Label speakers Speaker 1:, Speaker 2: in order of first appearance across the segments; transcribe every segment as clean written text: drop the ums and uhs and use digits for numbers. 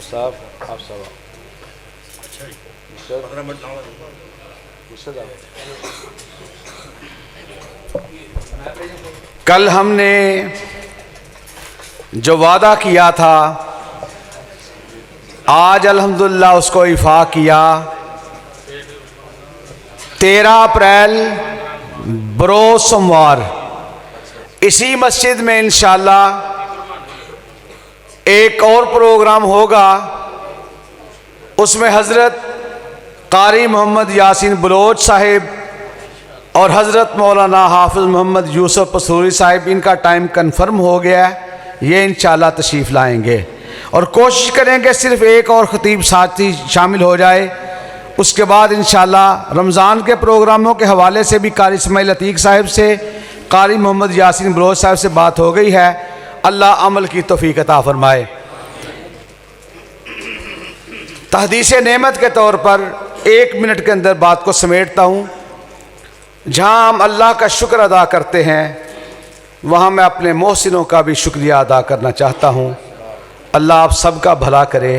Speaker 1: साहब आप सब कल हमने जो वादा किया था आज अल्हम्दुलिल्लाह उसको इफ़ा किया। 13 अप्रैल बरोज़ सोमवार इसी मस्जिद में इंशाअल्लाह एक और प्रोग्राम होगा। उसमें हज़रत कारी मोहम्मद यासीन बलोच साहिब और हज़रत मौलाना हाफिज़ मोहम्मद यूसुफ पसूरी साहिब, इनका टाइम कन्फर्म हो गया है। ये इंशाअल्लाह तशरीफ़ लाएंगे और कोशिश करेंगे सिर्फ़ एक और ख़तीब साथी शामिल हो जाए। उसके बाद इंशाअल्लाह रमज़ान के प्रोग्रामों के हवाले से भी कारी इस्माइल अतीक साहिब से, कारी मोहम्मद यासीन बलोच साहिब से बात हो गई है। अल्लाह अमल की तौफीक अता फरमाए। तहदीस नेमत के तौर पर 1 मिनट के अंदर बात को समेटता हूँ। जहाँ हम अल्लाह का शुक्र अदा करते हैं वहाँ मैं अपने मोहसिनों का भी शुक्रिया अदा करना चाहता हूँ। अल्लाह आप सबका भला करे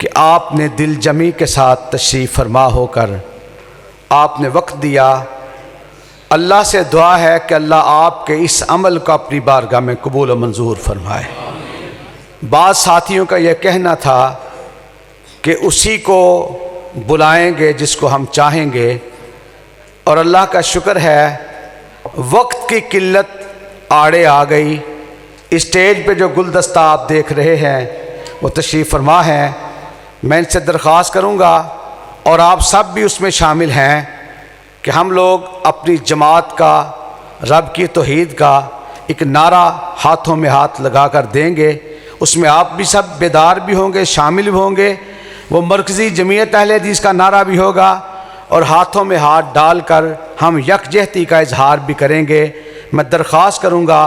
Speaker 1: कि आपने दिल जमी के साथ तशरीफ़ फरमा होकर आपने वक्त दिया। अल्लाह से दुआ है कि अल्लाह आपके इस अमल को अपनी बारगाह में कबूल व मंजूर फरमाए। बाद साथियों का यह कहना था कि उसी को बुलाएंगे जिसको हम चाहेंगे, और अल्लाह का शुक्र है वक्त की किल्लत आड़े आ गई। स्टेज पे जो गुलदस्ता आप देख रहे हैं वो तशरीफ़ फरमा है। मैं इनसे दरख्वास्त करूँगा और आप सब भी उसमें शामिल हैं कि हम लोग अपनी जमात का, रब की तौहीद का एक नारा हाथों में हाथ लगा कर देंगे। उसमें आप भी सब बेदार भी होंगे, शामिल भी होंगे। वो मरकज़ी जमीयत अहले हदीस का नारा भी होगा और हाथों में हाथ डालकर हम यकजहती का इजहार भी करेंगे। मैं दरख्वास्त करूँगा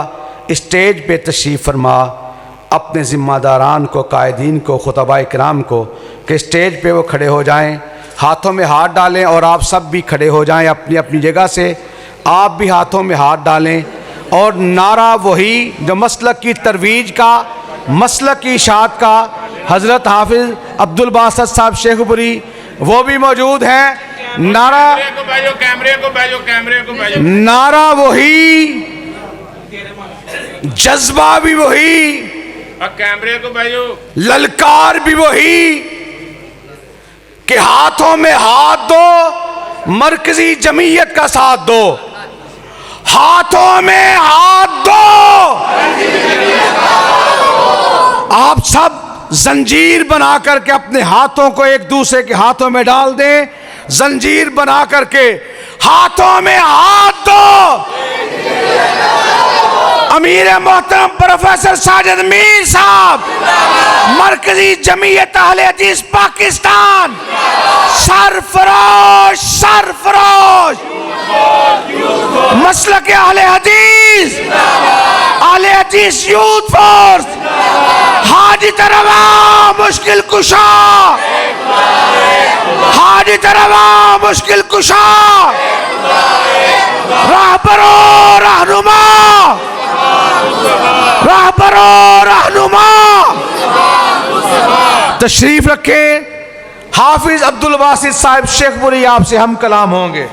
Speaker 1: स्टेज पे तशरीफ़ फरमा अपने ज़िम्मेदारान को, कायदीन को, खुतबा इकराम को कि स्टेज पे वो खड़े हो जाएं, हाथों में हाथ डालें और आप सब भी खड़े हो जाएं अपनी अपनी जगह से। आप भी हाथों में हाथ डालें और नारा वही जो मसलक की तरवीज का, मसलक की इशाअत का हज़रत हाफिज़ अब्दुल बासित साहब शेखपुरी वो भी मौजूद हैं। नारा नारा वही, जज्बा भी वही,
Speaker 2: कैमरे को भाइयों
Speaker 1: ललकार भी वही कि हाथों में हाथ दो, मरकजी जमीयत का साथ दो। हाथों में हाथ दो। आप सब जंजीर बना करके अपने हाथों को एक दूसरे के हाथों में डाल दें। जंजीर बना करके हाथों में हाथ दो। अमीर मोहतरम प्रोफेसर साजिद मीर साहब, मरकजी जमीयत अहले हदीस पाकिस्तान, सरफरोश सरफरोश, मसलक अहले हदीस, अहले हदीस यूथ फोर्स, हाजी तरवा मुश्किल कुशा, हाजी तरवा मुश्किल कुशा, रहबरो रहनुमा, रहबरो रहनुमा। तशरीफ रखे हाफिज अब्दुल बासित साहिब शेखपुरी, आपसे हम कलाम होंगे।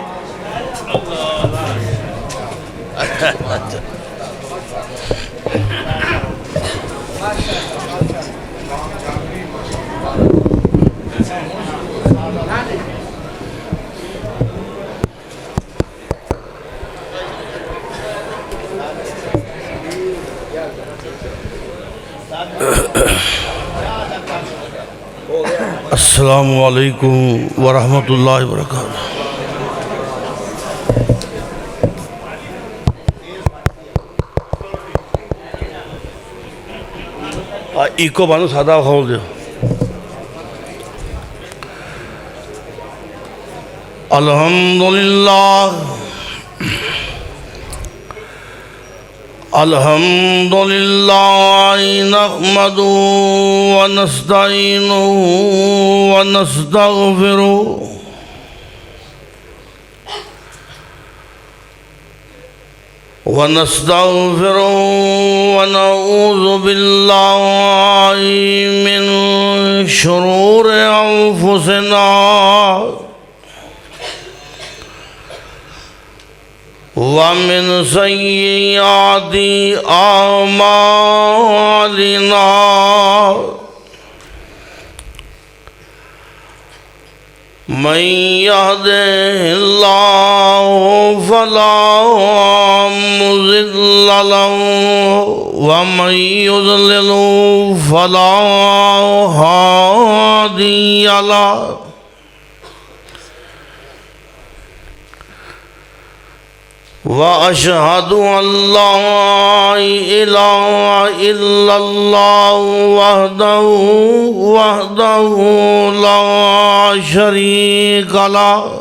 Speaker 3: अस्सलामु अलैकुम वरहमतुल्लाहि वबरकातुहू। इको बानो सादा खोल दो। अल्हम्दुलिल्लाह अल्हम्दुलिल्लाह नहमदुहु व नस्तईनुहु व नस्तगफिरुहु वनस्तगफिरुहु वनऊज़ु बिल्लाहि मिन शुरूरि अंफुसिना वमिन सय्यिआति आमालिना मन यहदिहिल्लाहु फला मुज़िल्ल लहु वमन युज़लिलहु फला हादिय लहु व अशहदु अल्ला इलाहा इल्लल्लाह वहदहु ला शरीक लहु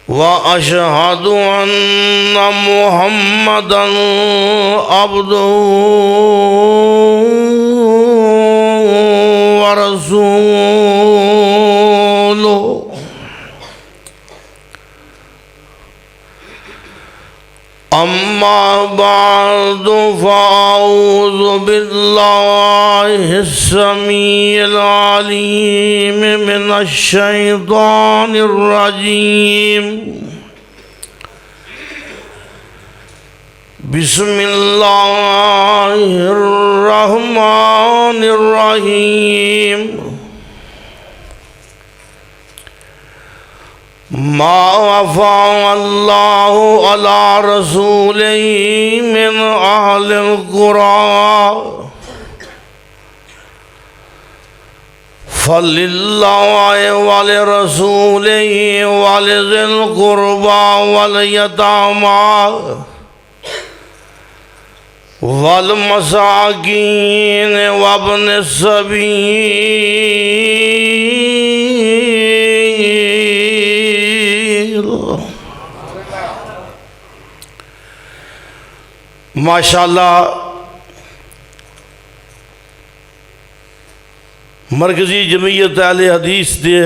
Speaker 3: व अशहदु अन्न मुहम्मदन अब्दुहु व रसूलुहु अम्मा बाद फ़अऊज़ु बिल्लाहिस्समीइल अलीम मिनश्शैतानिर रजीम बिस्मिल्लाहिर रहमानिर रहीम मा अफ़ा अल्लाहु अला रसूलिही मिन अहलिल क़ुरा फलिल्लाहि वलिरसूलिही वलिज़िल क़ुरबा वल यतामा वल मसाकीन वब्निस सबील। माशाअल्लाह मरकज़ी जमीयत अहले हदीस के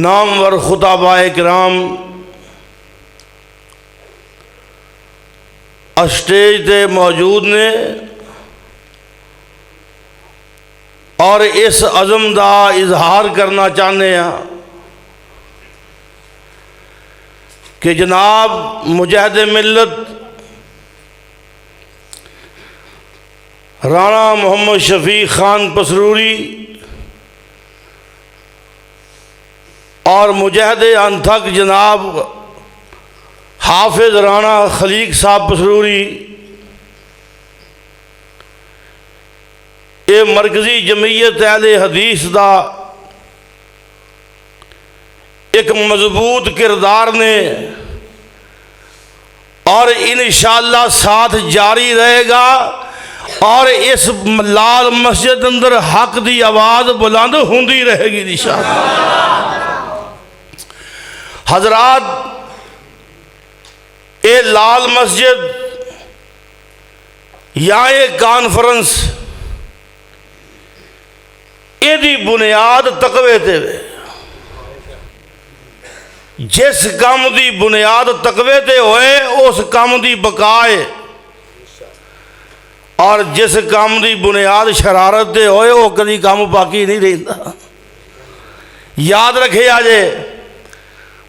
Speaker 3: नामवर खुताबाए किराम स्टेज ते मौजूद ने और इस अज़म का इजहार करना चाहते हैं कि जनाब मुजाहिद मिल्लत राणा मोहम्मद शफीक खान पसरूरी और मुजाहिद अनथक जनाब हाफिज राणा खलीक साहब पसरूरी ये मरकज़ी जमीयत अहले हदीस का एक मजबूत किरदार ने और इंशाअल्लाह साथ जारी रहेगा और इस लाल मस्जिद अंदर हक की आवाज़ बुलंद होंदी रहेगी इंशाअल्लाह। हजरात ये लाल मस्जिद या ये कॉन्फ्रेंस यदी बुनियाद तकवे ते जिस काम की बुनियाद तकवे ते होए उस काम की बका है और जिस काम की बुनियाद शरारत ते होए वो कभी काम बाकी नहीं रहिंदा। याद रखे अजे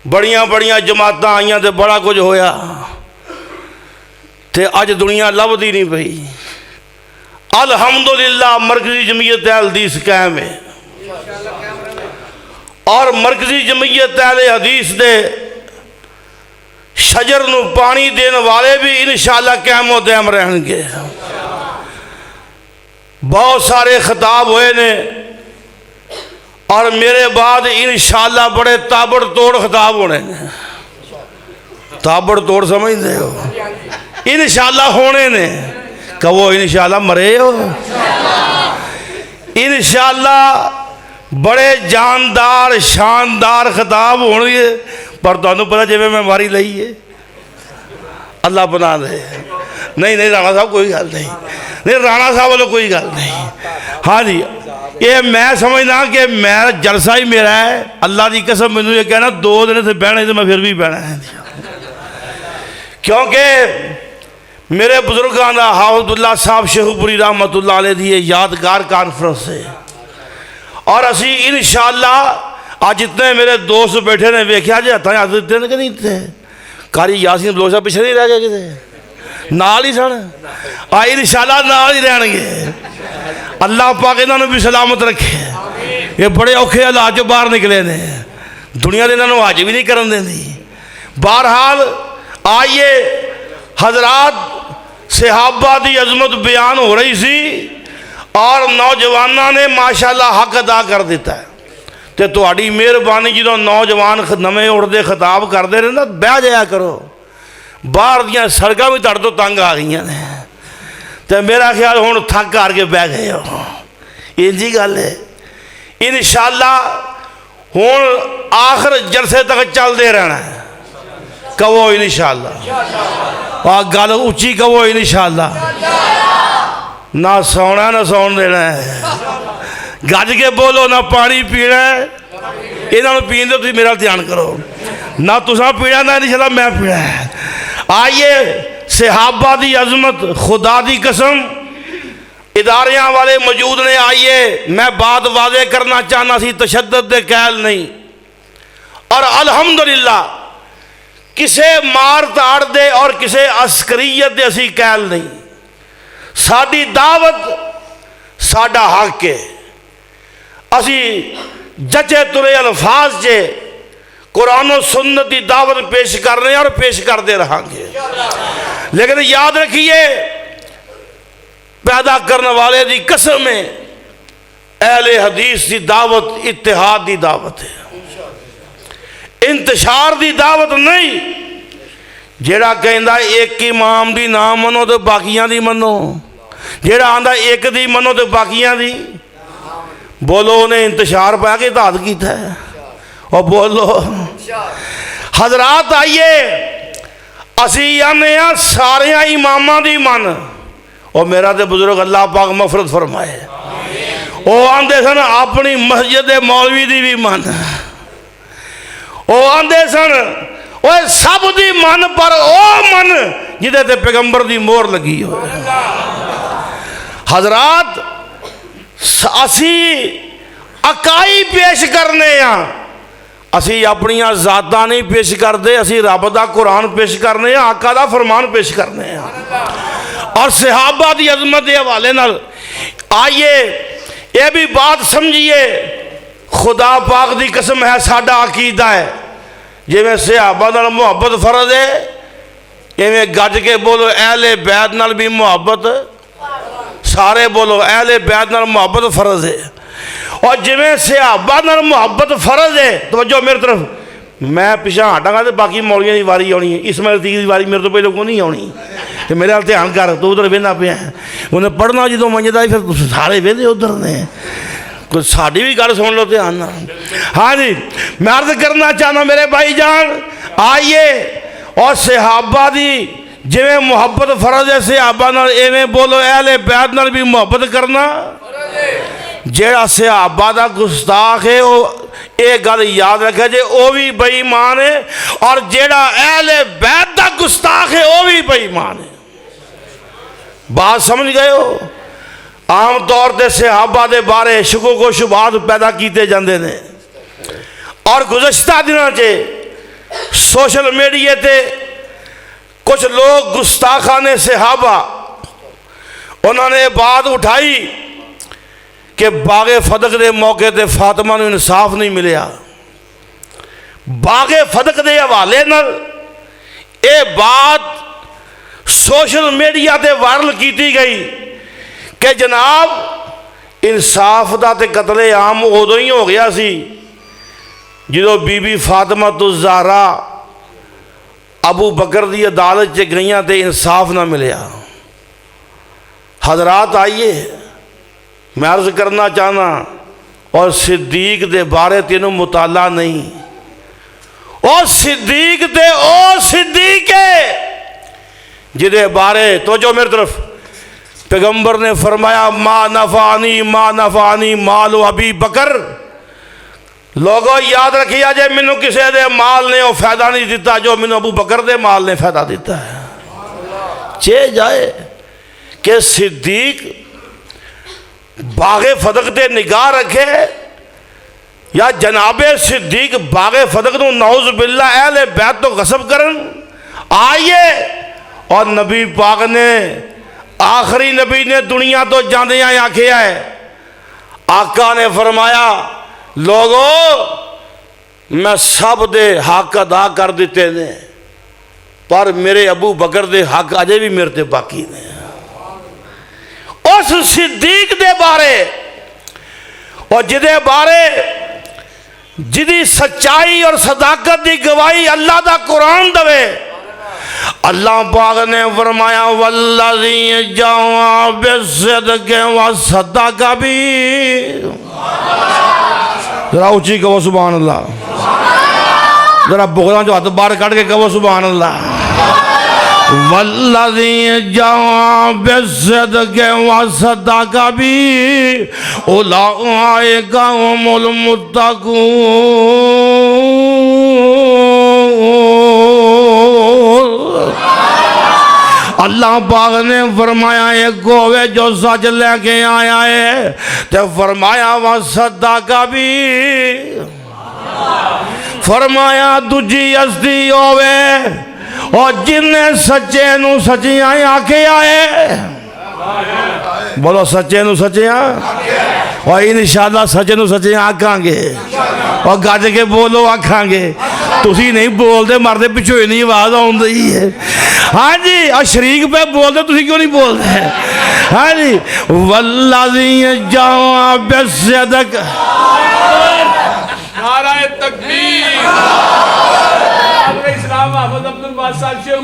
Speaker 3: बड़िया बड़िया जमातां आईयां ते बड़ा कुछ होया ते अज दुनिया लभदी नहीं पई। अल्हम्दुलिल्लाह मरकज़ी जमीयत अहले हदीस कायम है और मरकज़ी जमीयत अहले हदीस दे शजर नूं पानी देने वाले भी इंशाअल्लाह कायम व दायम रहेंगे। बहुत सारे खिताब हुए ने और मेरे बाद इंशाअल्लाह बड़े ताबड़तोड़ खिताब होने ने। ताबड़तोड़ समझते हो? इंशाअल्लाह होने ने। कहो इंशाअल्लाह मरे हो? इंशाअल्लाह बड़े जानदार शानदार खिताब होने पर तुहानू पता जिवें मैं मारी लई है अल्लाह बना दे। नहीं नहीं राणा साहब कोई गल नहीं, नहीं राणा साहब वालों कोई गल नहीं। हाँ जी ये मैं समझना कि मैं जलसा ही मेरा है। अल्लाह की कसम मैनू ये कहना 2 दिन इतने बहना तो मैं फिर भी बहना है, क्योंकि मेरे बुजुर्गों का हाफिजुल्लाह साहब शेखुपुरी रहमतुल्लाह अलैह दी यादगार कॉन्फ्रेंस है। और असी इंशाअल्लाह आज जितने मेरे दोस्त बैठे ने वेख्या जे हथा हथ दिते ने कि नहीं दिते, कारी यासीन बलोच साहब पिछले नहीं रह गए किते, नाल ही सन, आ इंशाअल्लाह नाल ही रहणगे। अल्लाह पाक इन्होंने भी सलामत रखे। ये बड़े औखे हालात चो बाहर निकले ने, दुनिया ने इन्होंने हज भी नहीं करन देंदी। बहरहाल आइए हजरात, सहाबा की अजमत बयान हो रही सी और नौजवानों ने माशाअल्लाह हक अदा कर दिता है। तो तुहाडी मेहरबानी जो नौजवान नवे उठते खिताब करते रहे ना, बह जाया करो। बाहर दियाँ सड़कों भी तुहाडे तो तंग आ गई ने, तो मेरा ख्याल हुण थक हार के बह गए हो। इंजी गल है। इंशाअल्लाह हुण आखिर जलसे तक चलते रहना है। कहो इंशाअल्लाह, आ गल उच्ची कहो इंशाअल्लाह। ना सौना ना सौन देना है, गज के बोलो। ना पानी पीना है, इन्होंने पीन दो, मेरा ध्यान करो। ना तुसा पीना ना इंशाअल्लाह मैं पीना है। आइए सहाबा की अजमत, खुदा की कसम, इदारियां वाले मौजूद ने। आइए मैं बात वादे करना चाहना सी, तशद्दुद दे कैल नहीं। और अल्हम्दुलिल्लाह किसे मार ताड़ दे और किसे अस्करीयत दे असी कैल नहीं। साडी दावत साडा हक है। असी जचे तुरे अल्फाज से कुरान और सुन्नत की दावत पेश कर रहे हैं और पेश करते रहेंगे। लेकिन याद रखिए, पैदा करने वाले की कसम है, अहले हदीस की दावत इत्तिहाद की दावत है, इंतशार की दावत नहीं। जेड़ा कहता एक इमाम की ना मनो तो बाकियां दी मनो, जेड़ा आंदा एक दी मनो तो बाकियां दी। बोलो उन्हें इंतशार पा के धाद किया है। और बोलो हजरात, आइए असी आने सारिया इमामां दी मन। और मेरा तो बुजुर्ग अल्लाह पाक मफरत फरमाए, वो आंदे सन अपनी मस्जिद मौलवी दी भी मन। वो आंदे सन वो सब दी मन, पर ओ मन जिदे ते पैगंबर दी मोहर लगी हो। हजरात असी अकाई पेश करने असी अपनिया ज़ातां नहीं पेश करते, असी रब दा कुरान पेश करने, आका दा फरमान पेश करने। और सहाबा की अजमत के हवाले नाल आइए ये भी बात समझिए, खुदा पाक की कसम है, साडा अकीदा है जिवें सहाबा नाल मुहब्बत फर्ज है, इवें गज के बोलो अहले बैत नाल भी मुहब्बत, सारे बोलो अहले बैत नाल मुहब्बत फर्ज है। और जिवें सहाबा नाल मुहब्बत फर्ज है, तवज्जो मेरी तरफ, मैं पिछा हटांगा तो बाकी मौलियां की वारी आनी है, इसमाइल तीर की वारी मेरे तो पहले को नहीं आनी। तो मेरे हाल ध्यान कर, तू उधर वेहना पिया, उन्हें पढ़ना जो मंजदा फिर सारे वेहदे उधर ने, कुछ साड़ी भी गल सुन लो ध्यान ना। हाँ जी, मैं अर्ज करना चाहना मेरे भाई जान, आइए और सहाबा दी जिवें मुहब्बत फर्ज है सहाबा नाल, इवें बोलो अहले बैत नाल भी मुहब्बत करना। जेड़ा सहाबा दा गुस्ताख है वो ये गल याद रखे जे वो भी बेईमान है, और जेड़ा अहले बैत दा गुस्ताख है वो भी बेईमान है। बात समझ गए हो? आम तौर पर सहाबा दे बारे शुको को शुबात पैदा किए जाते हैं। और गुज़श्ता दिनों से सोशल मीडिया ते कुछ लोग गुस्ताखाने सहाबा उन्होंने बात उठाई कि बागे फदक के मौके पर फातिमा नूं इंसाफ नहीं मिलिया। बागे फदक के हवाले नाल ये बात सोशल मीडिया ते वायरल की गई कि जनाब इंसाफ का तो कतले आम उदों ही हो गया सी जो बीबी फातिमा तो ज़हरा अबू बकर की अदालत च गई तो इंसाफ ना मिलिया। हजरात आइए, मैं अर्ज करना चाहना, और सिद्दीक दे बारे तेनों मुताला नहीं, और सिद्दीक दे ओ सिद्दीक है जिदे बारे तो जो मेरी तरफ पैगंबर ने फरमाया मा नफानी माल अबी बकर। लोगों याद रखिए जे मैनू किसी दे माल ने वो फायदा नहीं दिता जो मैनू अबू बकर दे माल ने फायदा दिता है। चे जाए कि सिद्दीक बागे फदक ते निगाह रखे या जनाबे सिद्दीक बागे फदक नू नौज बिल्ला अहले बैत तो गसब करन आइए। और नबी पाक ने आखिरी नबी ने दुनिया तो जाने आखिया है, आका ने फरमाया लोगो मैं सब दे हक अदा कर दिते ने पर मेरे अबू बकर दे हक अजे भी मेरे ते बाकी ने। उस सिद्दीक दे बारे और जिदे बारे जिदी सच्चाई और सदाकत की गवाही अल्लाह दा कुरान दवे, अल्लाह पाक ने फरमाया वल्लज़ी जाआ बिस्सिद्क़ि व सद्दक़ बिही। जरा ऊंची कहो सुभान अल्लाह, जरा बुगलों जो हाथ बाहर कट के कहो सुभान अल्लाह। वल्लज़ी जाआ बिस्सिद्क़ि व सद्दक़ बिही उलाइका हुमुल मुत्तक़ून। अल्लाह पाक ने फरमाया एक गोवे जो सच लेके आया है तो फरमाया वह सद्दक़ बिही। फरमाया दूजी हस्ती होवे और जिन्हें सच्चे नू सच्चियां आखिया है। बोलो सच्चे नू सच्चियां और इंशाअल्लाह सच्चे नू सच्चियां आखांगे और गज के बोलो आखांगे। तुसी नहीं बोलते मरदे पिछों नहीं आवाज आउंदी है। हाँ जी और शरीक पे बोलते तुसी क्यों नहीं बोलते। हाँ जी वल्लज़ी जाआ बिस्सिद्क़।
Speaker 2: नाराए तकबीर। इस्लाम मोहम्मद अब्दुल बादशाह शेख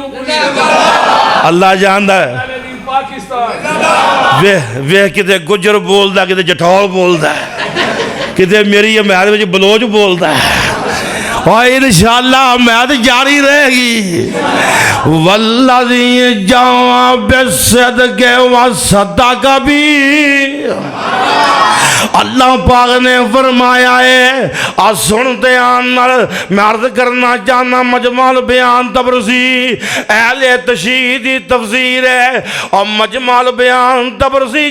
Speaker 3: अल्लाह जानदा है।
Speaker 2: पाकिस्तान
Speaker 3: वे किते गुजर बोलदा किते जठौल बोलदा किते मेरी हमायत विच बलोच बोलदा और इंशाअल्लाह हमायत जारी रहेगी। वल्लज़ी जाआ बिस्सिद्क़ि व सद्दक़ बिही। अल्लाह पाक ने फरमाया है आ सुनते आन मैं अर्ज करना चाहना मजमाल बयान तबरसी अहले तशरीह दी तफसीर है और मजमाल बयान तबरसी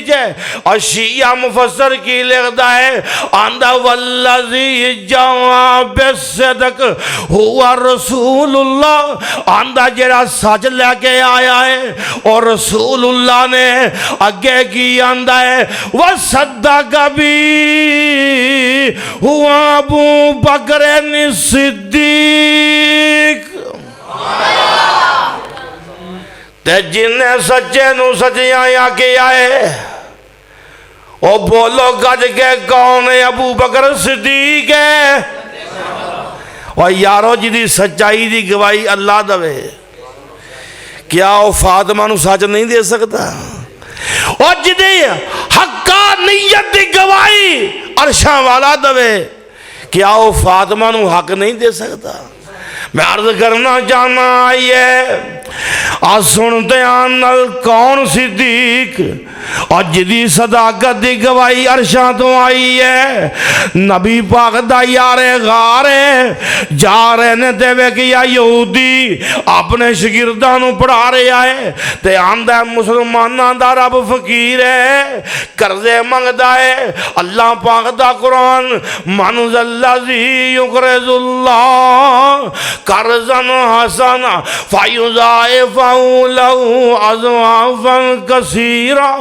Speaker 3: और शिया मुफस्सर की लिखदा है आंदा वल्लज़ी जाआ बिस्सिद्क़ हुवा रसूलुल्लाह। आंदा जेड़ा सच लेके आया है और रसूलुल्लाह ने अगे की आंदा है वह सद्दक़ बिही हुआ अबू बकर सिद्दीक। ते जिन्हें सच्चे नू सच्चियां आखिया है ओ बोलो गज के कौन है अबू बकर सिद्दीक है। और यारो जिदी सच्चाई दी गवाही अल्लाह दवे क्या वो फातिमा नू सच नहीं दे सकता। और जिदी हक्का नीयत दी गवाही अरशा वाला दवे क्या वो फातिमा नू हक नहीं दे सकता। मैं अर्ज करना चाहना आई है आ सुनते आन कौन सिद्दीक और जिदी सदाकत की गवाही अरशा तो आई है। नबी पाक दा यारे गारे जा रहे ने देवे कि या यहूदी अपने शगिर्दां नू पढ़ा रहा है ते आंदा मुसलमाना दा रब फकीर है कर्जे मंगदा है। अल्लाह पाक दा कुरान मन ज़ल्लज़ी युक़रिज़ुल्लाह कर्ज़न हसना फ़युज़ाइफ़हु लहू अज़वाफ़न कसीरा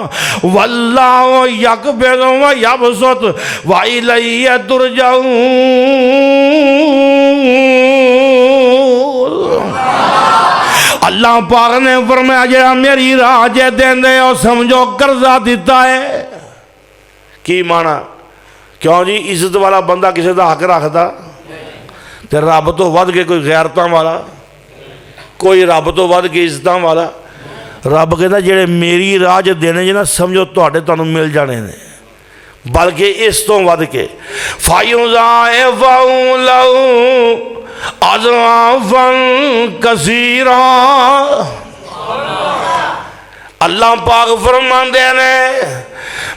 Speaker 3: वल्लाहु यक़बिज़ु व यबसुतु व इलैहि तुरजऊन। अल्लाह पाक ने फरमाया जेड़ा मेरी राह जे देंदे और समझो कर्जा दिता है। की माना क्यों जी इज्जत वाला बंदा किसी का हक रखता तो रब तो वध के कोई गैरतां वाला कोई रब तो वध के इज्जतां वाला। रब कहता जेड़े मेरी राह च देने जे ना समझो तुहानू मिल जाने ने बल्कि इस तो वध के फ़युज़ाइफ़हु लहू अज़वाफ़न कसीरा। अल्लाह पाक फरमांदे ने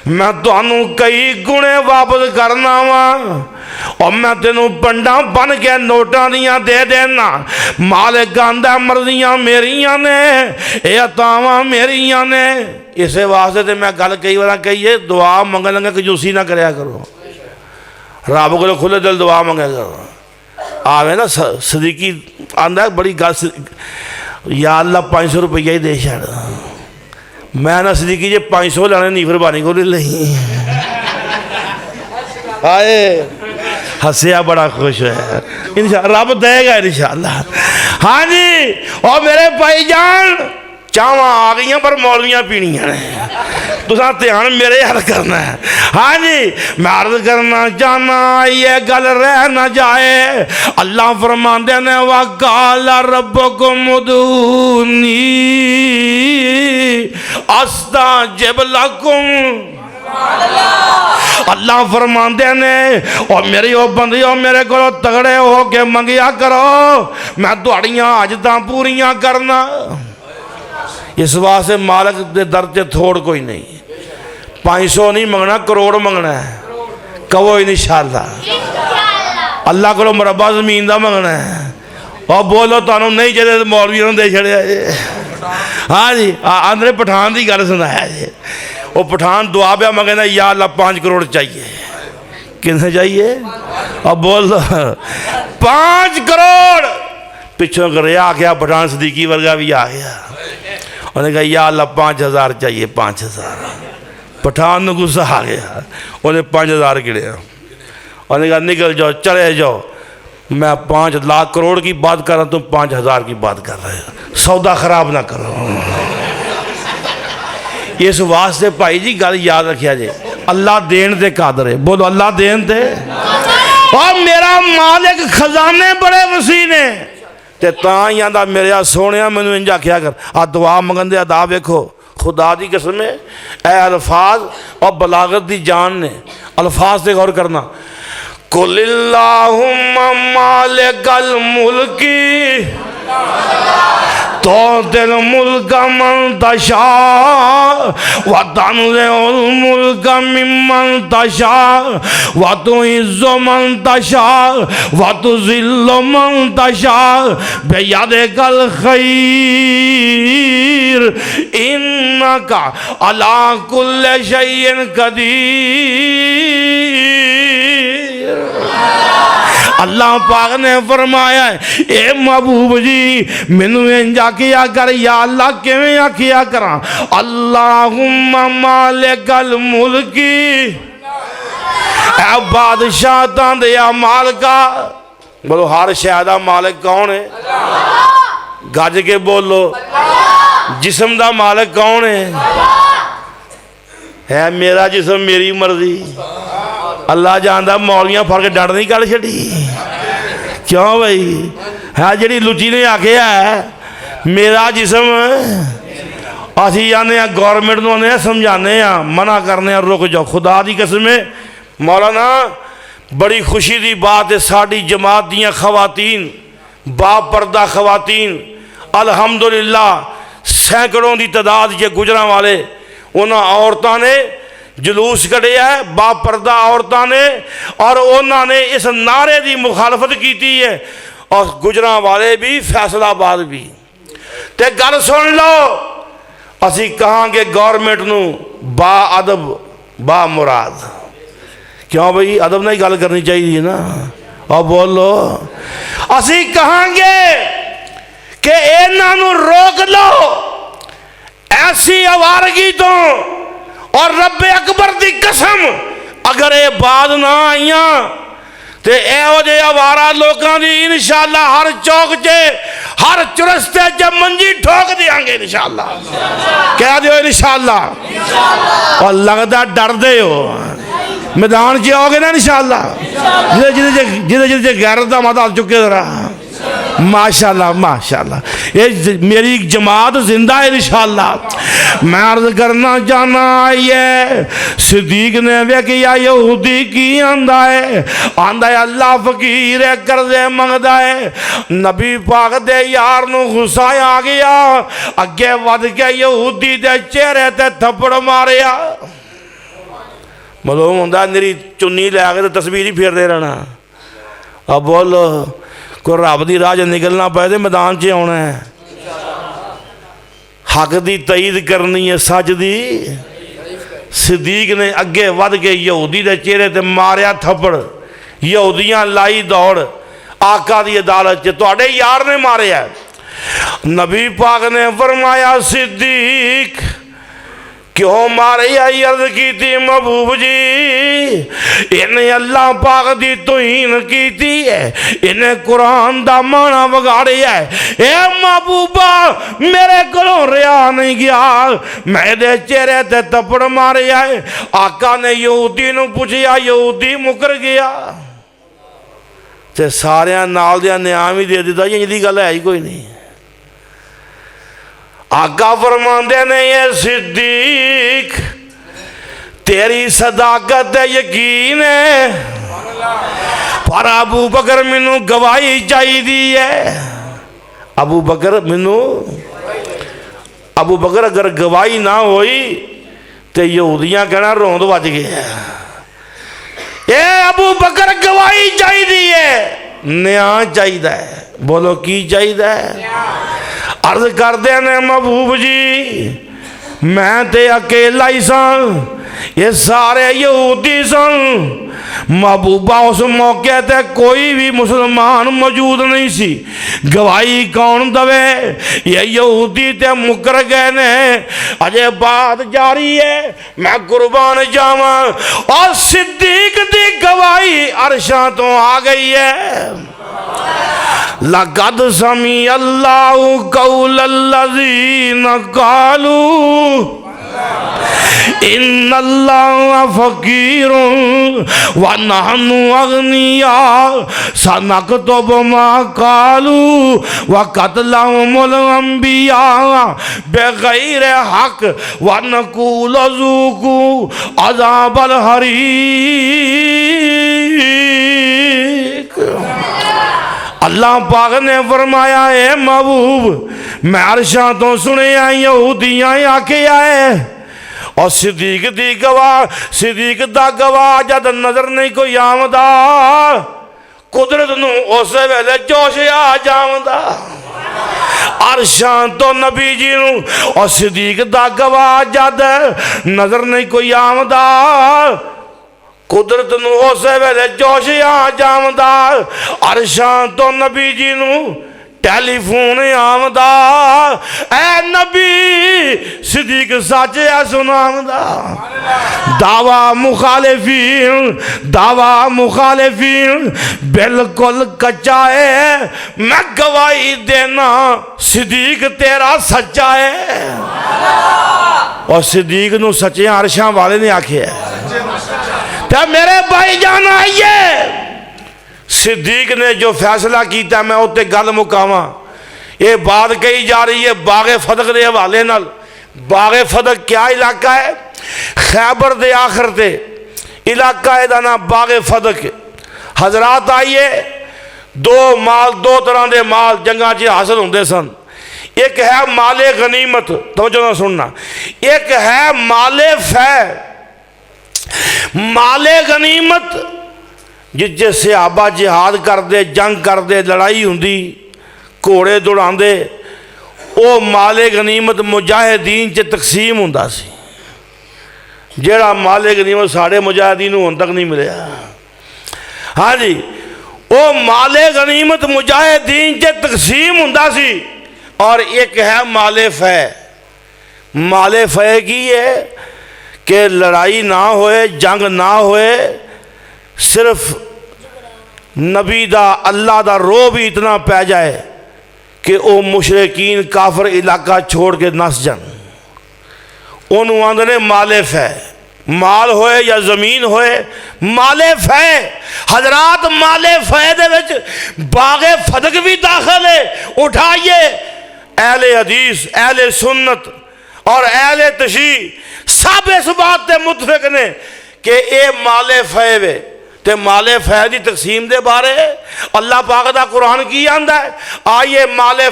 Speaker 3: मैं तुहानू कई गुणे वापस करना वा और मैं तेनों पंडा बन के नोटां दियां दे देना। मालिक आंदा मर्जियां मेरियां ने, ये अतावां मेरियां ने। इस वास्ते तो मैं गल कई बार कही है, दुआ मंगन लगे कंजूसी ना करया करो, रब को खुले दिल दुआ मंगे करो। आवे ना सदीकी आंदा बड़ी गल, या अल्लाह 500 रुपया ही दे छड़। मैं ना सदीकी जे 500 लेने नहीं फिर बानी को नहीं आए हसिया बड़ा खुश है। इंशाअल्लाह रब देगा इंशाअल्लाह। हाँ जी, और मेरे भाईजान चावा आ गई पर मौलवियाँ पीनिया ने, तुसा ध्यान मेरे हल करना है। हाँ जी, मैं अर्ज करना चाहना ये गल रह ना जाए। अल्लाह फरमांदे ने वकाल रब्बुकुम उदूनी अस्ताजिब लकुम। अल्लाह फरमांदे ने और मेरी ओ बंदियो मेरे को तगड़े हो के मंगिया करो, मैं तुहाड़ियां हजतां पूरियां करना। इस वास्ते मालिक दे दर ते थोड़ कोई नहीं। 500 नहीं मंगना, करोड़ मंगना है। कहो इंशाअल्लाह। अल्लाह को मरबा जमीन का मंगना है। और बोलो तुहानू नहीं चाहिए तो मौलवियों ने दे छड़िया जी। हाँ जी, आंध्रे पठान की गल सुनाया जी। वो पठान दुआ पिया मंगना, या अल्लाह 5 करोड़ चाहिए। कितने चाहिए? अब बोल दो 5 करोड़। पिछों कर आ गया पठान सदीकी वर्गा भी आ गया। उन्हें कहा या अल्लाह 5000 चाहिए, 5000। पठान को गुस्सा आ गया, उन्हें 5000 गिड़िया। उन्हें कहा निकल जाओ, चले जाओ, मैं 5 लाख करोड़ की बात कर रहा हूँ, तुम 5000 की बात कर रहे हो, सौदा खराब ना करो। इस वास्ते भाई जी गल याद रखिया जे, अल्लाह देन ते कादर है। बोलो अल्लाह देन ते। और मेरा मालिक खजाने बड़े वसी ने, ते तां ही आंदा मेरे सोने मैनू इंज आख्या कर। आ दुआ मंगन दे अदा वेखो, खुदा दी कसम है ए अल्फाज और बलागत दी जान ने। अल्फाज से गौर करना। कुलिल्लाहुम्मा मालिकल मुल्की तो दिल मुल्क मन तशा व तनज़िउल मुल्क मिम्मन तशा व तुइज़्ज़ु मन तशा व तुज़िल्लु मन तशा बियदिकल खैर इन्नका अला कुल्लि शैइन कदीर। अल्लाह पाक ने फरमाया है, ए महबूब जी मैनू इंज आखिया कर। या अल्लाह किवें आखिया करा? अल्लाहुम्मा मालिकल मुल्की, ए बादशाह दे मालिका। बोलो हर शय दा मालिक कौन है? गज के बोलो। जिस्म दा मालिक कौन है? मेरा जिस्म मेरी मर्जी। अल्लाह जानदा मौलियां फड़ के डर नहीं कर छड़ी। क्यों भाई? है जी लुची ने आखिया मेरा जिसम, असी आने गौरमेंट को आने समझाने मना करने रुक जाओ। खुदा की कसम है मौलाना बड़ी खुशी की बात है, साड़ी जमात दियाँ खवातीन, बापर्दा खवातीन अल्हम्दुलिल्लाह सैकड़ों की तादाद च गुजरा वाले उन्होंने औरतों ने जुलूस कढ़िया है, बापर्दा औरतों ने, और उन्होंने इस नारे की मुखालफत की है। और गुजरा वाले भी, फैसलाबाद भी। ते गल सुन लो, असी कहांगे गौरमेंट नू बा अदब बा मुराद। क्यों भाई? अदब नहीं गल करनी चाहिए ना। और बोलो असी कहांगे कि इन्हां रोक लो ऐसी आवारगी तो, और रब्बे अकबर की कसम अगर ये बात ना आईया तो यहो जे आवारा लोगों की इंशाअल्लाह हर चौक च हर चुरस्ते च मंजी ठोक देंगे इंशाअल्लाह। कह दो इंशाअल्लाह। और लगता डरते हो मैदान च आओगे ना इंशाअल्लाह। जिदे जिदे गैरत का मत चुके रहा माशाल्लाह माशाल्लाह, ये मेरी जमात जिंदा है इंशाअल्लाह। मैं अर्ज करना चाहना आई है, सिद्दीक ने वेखिया यहूदी की आंदा है अल्लाह फकीर है, कर्जे मंगदा है। नबी पाक दे यार नूं गुस्सा आ गया, अगे वध के यहूदी दे चेहरे ते थप्पड़ मारिया। मालूम होंदा मेरी चुन्नी लैके तस्वीर ही फेरते रहना। अब बोलो कोई रब की राह निकलना पे तो मैदान च आना है, हक की तईद करनी है, सच दी। सिद्दीक ने अगे वध के यहूदी के चेहरे ते मारिया थप्पड़। यहूदियां लाई दौड़ आका की अदालत च, तुहाडे यार ने मारिया। नबी पाक ने फरमाया सिद्दीक क्यों मारे? अर्ज की महबूब जी, इन्हें अल्लाह पाक की तौहीन की है, इन्हें कुरान का माना बिगाड़िया है। ए महबूबा मेरे को रिहा नहीं गया, मेरे चेहरे ते थप्पड़ मारे है। आका ने यहूदी नूं पूछया, यहूदी मुकर गया ते सारिया नाल दिया न्याम ही दे दिता जी, इहदी गल है ही कोई नहीं। आका फरमांदे ने ये सिद्दीक तेरी सदाकत यकीन है, पर अबू बकर मैनू गवाही चाहिए है। अबू बकर मैनू, अबू बकर अगर गवाही ना होई तो यहूदियां कहना रोंद बज गया। ये अबू बकर गवाही चाहिए, न्याय चाहिए। बोलो की चाहिए? अर्ज करते ने महबूब जी मैं ते अकेला ही सन, ये सारे यहूदी सन। महबूबा उस मौके ते कोई भी मुसलमान मौजूद नहीं सी, गवाही कौन दवे? ये यहूदी ते मुकर गए ने। अजे बात जारी है, मैं कुर्बान जावा। और सिद्दीक दी गवाही अरशां तो आ गई है। लक़द समी अल्लाहु कौलल्लज़ीना क़ालू इन्नल्लाह फ़क़ीरुन व नहनु अग़निया सनक्तुबु मा क़ालू व क़त्लहुमुल अंबिया बिग़ैरि हक़ व नक़ूलु ज़ूक़ू अज़ाबल हरीक़। अल्लाह पाक ने फरमाया है महबूब मैं अरशां तो सुने यहूदियां आके आए और सिद्दीक दी गवाह, सिद्दीक दा गवाह जद नजर नहीं कोई आमदा, कुदरत नूं उस वेले जोश आ जावदा। अरशां तो नबी जी नूं और सिद्दीक दा गवाह जद नजर नहीं कोई आमदा, कुदरत नूं उस वेले जोश आ जावदा। अरशां तो नबी जी नूं टेलीफोन आमदा, ऐ नबी सिद्दीक सच है सुनामदा। दावा मुखालिफीन बिल्कुल कच्चा है, मैं गवाही देना सिद्दीक तेरा सच्चा है। और सिद्दीक नूं सच्चे अरशां वाले ने आखे तो मेरे भाई जान आइए। सिद्दीक ने जो फैसला किया मैं उत्ते गल मुकावा। ये बात कही जा रही है बागे फदक के हवाले नाल। बागे फदक क्या इलाका है? खैबर दे आखिर ते इलाका है, नाम बागे फदक। हजरात आइए, दो तरह के माल जंगा च हासिल होंदे सन। एक है माले गनीमत, तवज्जो नाल सुनना। एक है माले फै। माले गनीमत जिससे सहाबा जिहाद करते, जंग करते, लड़ाई होंदी, घोड़े दौड़ाते, वो माले गनीमत मुजाहिदीन च तकसीम होंदा सी। जेड़ा माले गनीमत साढ़े मुजाहिदीन हुण तक नहीं मिले। हाँ जी, वो माले गनीमत मुजाहिदीन च तकसीम होंदा सी। और एक है माले फै। माले फै की है कि लड़ाई ना होए, जंग ना होए, सिर्फ नबी दा अल्लाह दा रो भी इतना पै जाए कि वो मुशरिकीन काफर इलाका छोड़ के नस जान। उन्होंने आंदे ने मालिफ है। माल होए या ज़मीन होए, माले फै हजरात, माले फै दे विच बागे फदक भी दाखिल है। उठाइए, अहले हदीस, अहले सुन्नत और अहले तशरीह सब इस बात से मुतफिक ने कि ये माले फै वे। ते माले फै की तकसीम के बारे अल्लाह पाक दा कुरान की आंदा है। आइए, माले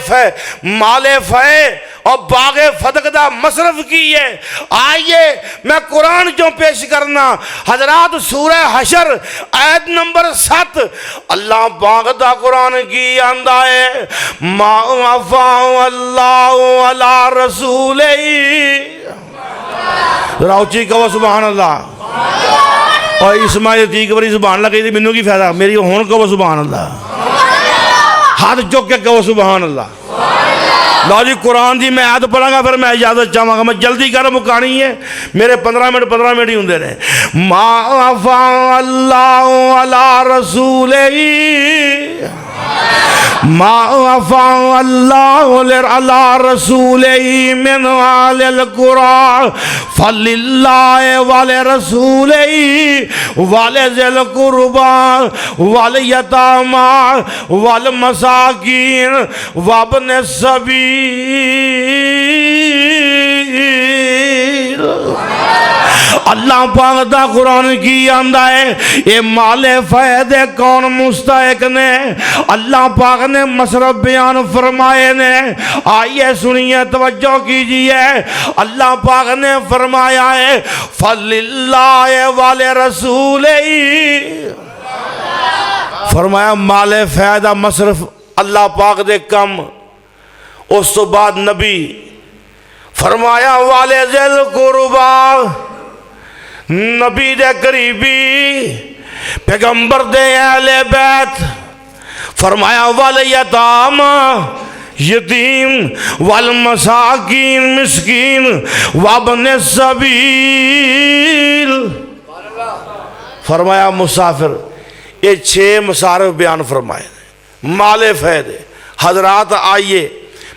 Speaker 3: फै और बागे फदक दा मसरफ की है। आइए मैं कुरान जो पेश करना हजरात, सूरह हशर आयत नंबर 7 अल्लाह पाक दा कुरान की आंदा है, मा अफा अल्लाह अला रसूलिही। जरा उच्ची कहो सुभान अल्लाह। और इस्माइल तीक बारी सुभान अल्लाह कही, मैनू की फायदा, मेरी हुण कहो सुभान अल्लाह। हाथ चुक के कहो सुभान अल्लाह। लो जी, कुरान की मैं आयत पढ़ांगा, फिर मैं इजाजत चाहांगा। मैं जल्दी कर मुकानी है, मेरे 15 मिनट ही होंगे ने। मा अफा अल्लाह अला रसूलिही, मा अफा अल्लाह अला रसूलिही मिन अहलिल कुरा फलिल्लाहि वाले रसूलिही वाले ज़िल कुरबा वाले यतामा वाल मसाकीन वब्ने सबील। अल्लाह पाक दा कुरान की आंदा है, ये माले फ़ायदे कौन मुस्तहिक ने। अल्लाह पाक ने मसरफ बयान फरमाए ने। आइए सुनिए, तवज्जो कीजिए। अल्लाह पाक ने फरमाया है, फलिल्लाहि वाले रसूलिही। फरमाया माले फ़ायदा मसरफ अल्लाह पाक दे कम। उस तो बाद नबी फरमाया वाले ज़िल कुरबा, नबी दे करीबी पैगंबर दे अहले बैत। फरमाया वाल यतामा यतीम वल मसाकीन मिस्कीन वब्ने सबील। फरमाया मुसाफिर। ये 6 मसारफ बयान फरमाए माले फ़ायदे। हजरात आइए,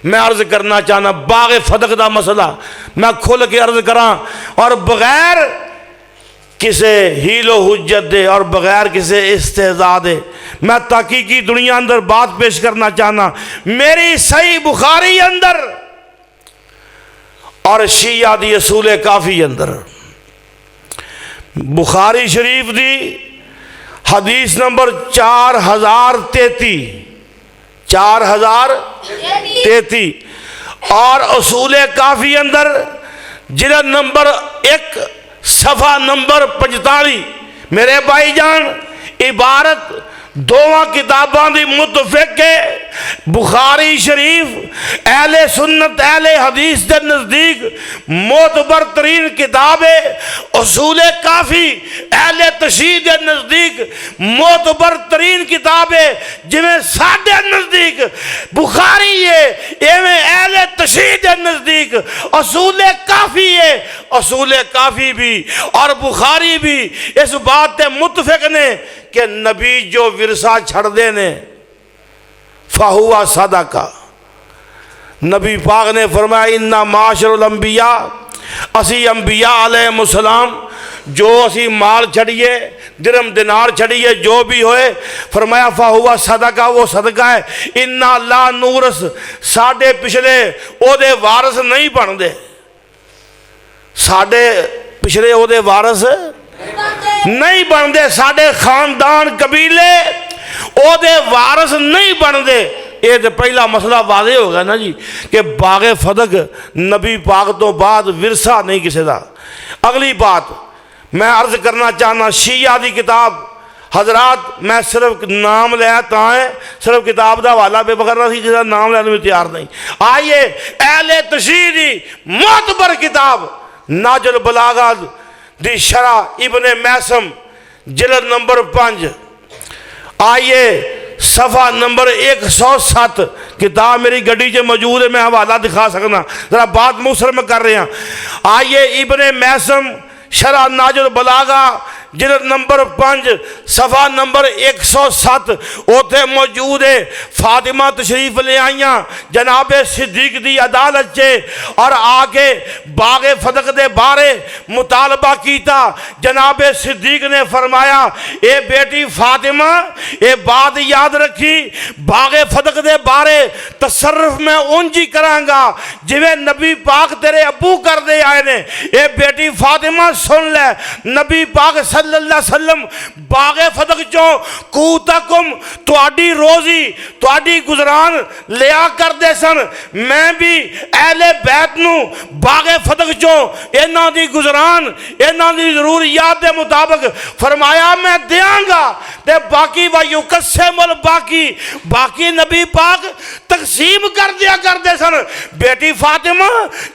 Speaker 3: मैं अर्ज करना चाहना बागे फदक का मसला मैं खुल के अर्ज करा और बगैर किसे हीलो हुज्जत दे और बगैर किसे इस्तेज़ा दे मैं तहकीकी दुनिया अंदर बात पेश करना चाहना। मेरी सही बुखारी अंदर और शिया दी असूल काफ़ी अंदर, बुखारी शरीफ दी हदीस नंबर 4033 और असूल काफ़ी अंदर जिला नंबर 1 सफ़ा नंबर 45। मेरे भाईजान, इबारत दोवां किताबां दी मुतफिक है। बुखारी शरीफ अहले सुन्नत अहले हदीस के नज़दीक मोतबर तरीन किताब है। असूल काफ़ी अहले तशरीह के नज़दीक मोतबर तरीन किताब है। जिमें साडे नज़दीक बुखारी है, एवं अहले तशरीह के नज़दीक असूल काफ़ी है। असूल काफ़ी भी और बुखारी भी इस बात से मुतफिक ने कि नबी जो विरसा छड़ दे ने फाहुआ सदका। नबी पाक ने फरमाया इन्ना माशरुल अंबिया, असी अंबिया अलैहिमुस्सलाम जो असी माल छड़िए दिरम दिनार छड़िए जो भी होए, फरमाया फाहुआ सदका, वो सदका है। इन्ना ला नूरस, साडे पिछले ओदे वारस नहीं बनते। साडे पिछले ओदे वारस नहीं बनते। साडे खानदान कबीले ओदे वारस नहीं बनते। ये तो पहला मसला वादे हो गया ना जी कि बागे फदक नबी पाक तो बाद विरसा नहीं किसी का। अगली बात मैं अर्ज करना चाहना, शिया दी किताब हजरात मैं सिर्फ नाम लिया ता है, सिर्फ किताब का हवाला बेबकर किसी का नाम लैने में तैयार नहीं। आइए अहले तशरीह दी मोतबर किताब नाजुल बलागत दी शरा इब्ने मैसम जिल्द नंबर 5। आइए सफ़ा नंबर 107 किताब मेरी गड्डी च मौजूद है, मैं हवाला दिखा सकना, जरा बात मुसर में कर रहे हैं। आइए इब्ने मैसम शरा नाजुल बलागा जिलद नंबर 5 सफ़ा नंबर 107 उत्थे मौजूद है। फातिमा तशरीफ ले आईयां जनाब सिद्दीक दी अदालत चे और आके बागे फदक दे बारे मुतालबा किया। जनाब सिद्दीक ने फरमाया, ए बेटी फातिमा, ये बात याद रखी, बागे फदक दे बारे तसर्रुफ में उंज ही करांगा जिवें नबी पाक तेरे अबू कर दे आए ने। ए बेटी फातिमा सुन ले, नबी पाक सल्लल्लाहु अलैहि वसल्लम बागे फदक चों कूतकुम तुहाडी रोजी तुहाडी गुजरान लिया करदे सन। मैं भी अहले बैत नू बागे फदक चों इन्हां दी गुजरान इन्हां दी जरूरियात दे मुताबिक फरमाया मैं देंगा ते बाकी वायु कस्सेमुल बाकी नबी पाक तकसीम कर दिया करदे सन। बेटी फातिमा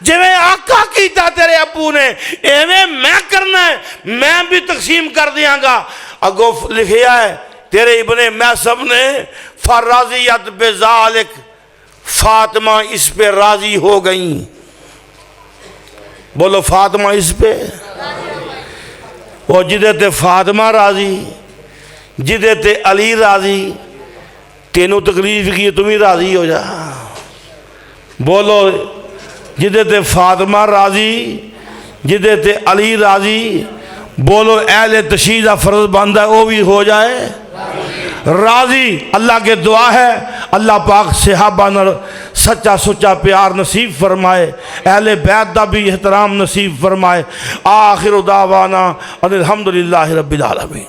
Speaker 3: जिवें आका कीता तेरे अबू ने एवें मैं करना है, मैं भी तकसीम कर दियांगा। अगो लिखिया है तेरे इब्ने मैसब ने फराजियत बेजालिक, फातिमा इस पे राजी हो गई। बोलो फातिमा इस पे, और जिदे ते फातिमा राजी, जिदे ते अली राजी, तेनू तकलीफ की तुम ही राजी हो जा। बोलो जिदे ते फातिमा राजी, जिदे ते अली राजी, बोलो अहले तशीह का फर्ज बनता है वो भी हो जाए राजी। अल्लाह के दुआ है अल्लाह पाक सहाबा नाल सच्चा सुच्चा प्यार नसीब फरमाए, अहले बैत का भी एहतराम नसीब फरमाए। आखिर दावाना अनिल हम्दुलिल्लाहि रब्बिल आलमीन।